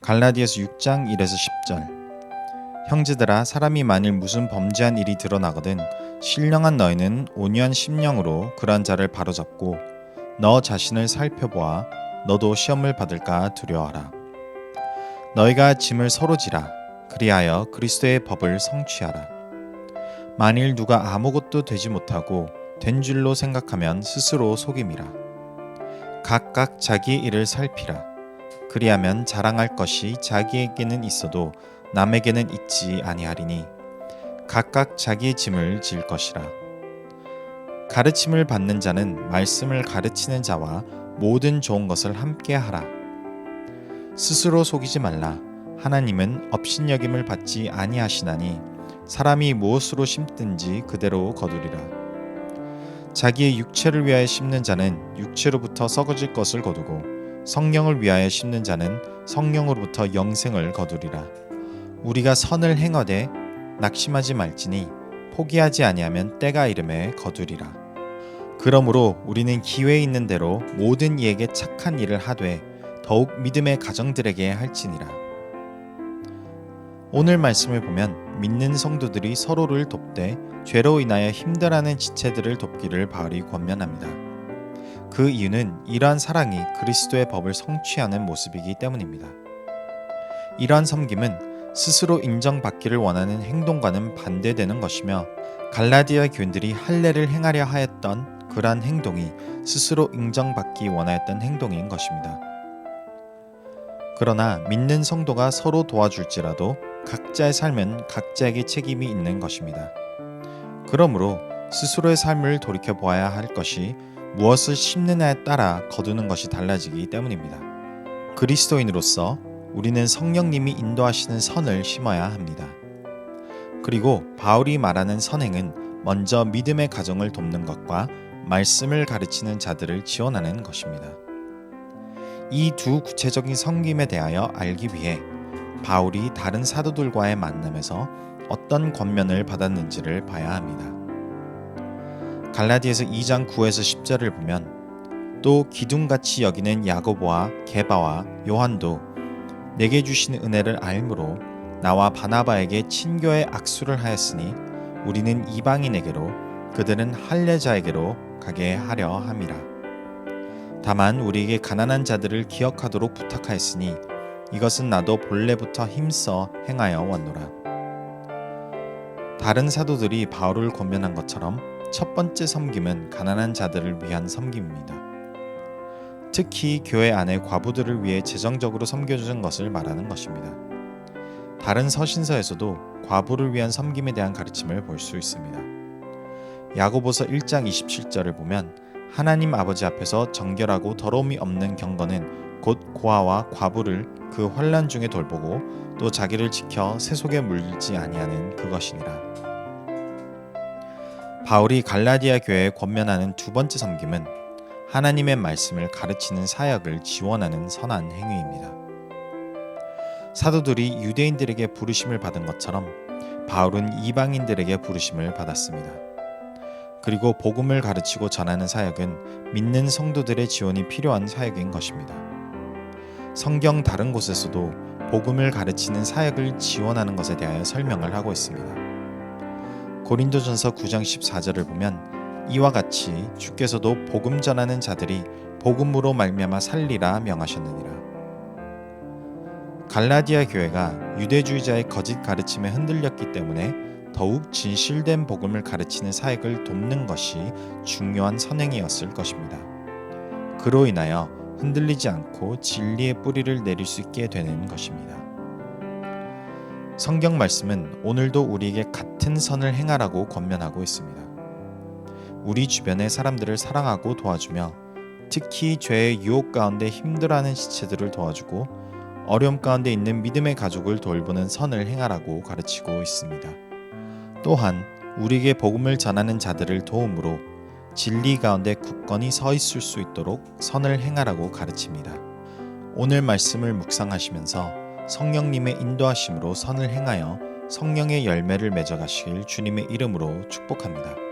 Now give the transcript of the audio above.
갈라디아서 6장 1에서 10절. 형제들아, 사람이 만일 무슨 범죄한 일이 드러나거든 신령한 너희는 온유한 심령으로 그러한 자를 바로잡고 너 자신을 살펴보아 너도 시험을 받을까 두려워하라. 너희가 짐을 서로 지라. 그리하여 그리스도의 법을 성취하라. 만일 누가 아무것도 되지 못하고 된 줄로 생각하면 스스로 속임이라. 각각 자기 일을 살피라. 그리하면 자랑할 것이 자기에게는 있어도 남에게는 있지 아니하리니 각각 자기의 짐을 질 것이라. 가르침을 받는 자는 말씀을 가르치는 자와 모든 좋은 것을 함께 하라. 스스로 속이지 말라. 하나님은 업신여김을 받지 아니하시나니 사람이 무엇으로 심든지 그대로 거두리라. 자기의 육체를 위하여 심는 자는 육체로부터 썩어질 것을 거두고 성령을 위하여 심는 자는 성령으로부터 영생을 거두리라. 우리가 선을 행하되 낙심하지 말지니 포기하지 아니하면 때가 이름에 거두리라. 그러므로 우리는 기회 있는 대로 모든 이에게 착한 일을 하되 더욱 믿음의 가정들에게 할지니라. 오늘 말씀을 보면 믿는 성도들이 서로를 돕되 죄로 인하여 힘들어하는 지체들을 돕기를 바울이 권면합니다. 그 이유는 이러한 사랑이 그리스도의 법을 성취하는 모습이기 때문입니다. 이러한 섬김은 스스로 인정받기를 원하는 행동과는 반대되는 것이며 갈라디아 교인들이 할례를 행하려 하였던 그러한 행동이 스스로 인정받기 원하였던 행동인 것입니다. 그러나 믿는 성도가 서로 도와줄지라도 각자의 삶은 각자에게 책임이 있는 것입니다. 그러므로 스스로의 삶을 돌이켜 보아야 할 것이 무엇을 심느냐에 따라 거두는 것이 달라지기 때문입니다. 그리스도인으로서 우리는 성령님이 인도하시는 선을 심어야 합니다. 그리고 바울이 말하는 선행은 먼저 믿음의 가정을 돕는 것과 말씀을 가르치는 자들을 지원하는 것입니다. 이 두 구체적인 섬김에 대하여 알기 위해 바울이 다른 사도들과의 만남에서 어떤 권면을 받았는지를 봐야 합니다. 갈라디아서 2장 9에서 10절을 보면 또 기둥같이 여기는 야고보와 게바와 요한도 내게 주신 은혜를 알므로 나와 바나바에게 친교의 악수를 하였으니 우리는 이방인에게로 그들은 할례자에게로 가게 하려 함이라. 다만 우리에게 가난한 자들을 기억하도록 부탁하였으니 이것은 나도 본래부터 힘써 행하여 왔노라. 다른 사도들이 바울을 권면한 것처럼 첫 번째 섬김은 가난한 자들을 위한 섬김입니다. 특히 교회 안의 과부들을 위해 재정적으로 섬겨주는 것을 말하는 것입니다. 다른 서신서에서도 과부를 위한 섬김에 대한 가르침을 볼 수 있습니다. 야고보서 1장 27절을 보면 하나님 아버지 앞에서 정결하고 더러움이 없는 경건은 곧 고아와 과부를 그 환난 중에 돌보고 또 자기를 지켜 세속에 물리지 아니하는 그것이니라. 바울이 갈라디아 교회에 권면하는 두 번째 섬김은 하나님의 말씀을 가르치는 사역을 지원하는 선한 행위입니다. 사도들이 유대인들에게 부르심을 받은 것처럼 바울은 이방인들에게 부르심을 받았습니다. 그리고 복음을 가르치고 전하는 사역은 믿는 성도들의 지원이 필요한 사역인 것입니다. 성경 다른 곳에서도 복음을 가르치는 사역을 지원하는 것에 대하여 설명을 하고 있습니다. 고린도전서 9장 14절을 보면 이와 같이 주께서도 복음 전하는 자들이 복음으로 말미암아 살리라 명하셨느니라. 갈라디아 교회가 유대주의자의 거짓 가르침에 흔들렸기 때문에 더욱 진실된 복음을 가르치는 사역을 돕는 것이 중요한 선행이었을 것입니다. 그로 인하여 흔들리지 않고 진리의 뿌리를 내릴 수 있게 되는 것입니다. 성경 말씀은 오늘도 우리에게 같은 선을 행하라고 권면하고 있습니다. 우리 주변의 사람들을 사랑하고 도와주며 특히 죄의 유혹 가운데 힘들어하는 지체들을 도와주고 어려움 가운데 있는 믿음의 가족을 돌보는 선을 행하라고 가르치고 있습니다. 또한 우리에게 복음을 전하는 자들을 도움으로 진리 가운데 굳건히 서 있을 수 있도록 선을 행하라고 가르칩니다. 오늘 말씀을 묵상하시면서 성령님의 인도하심으로 선을 행하여 성령의 열매를 맺어가시길 주님의 이름으로 축복합니다.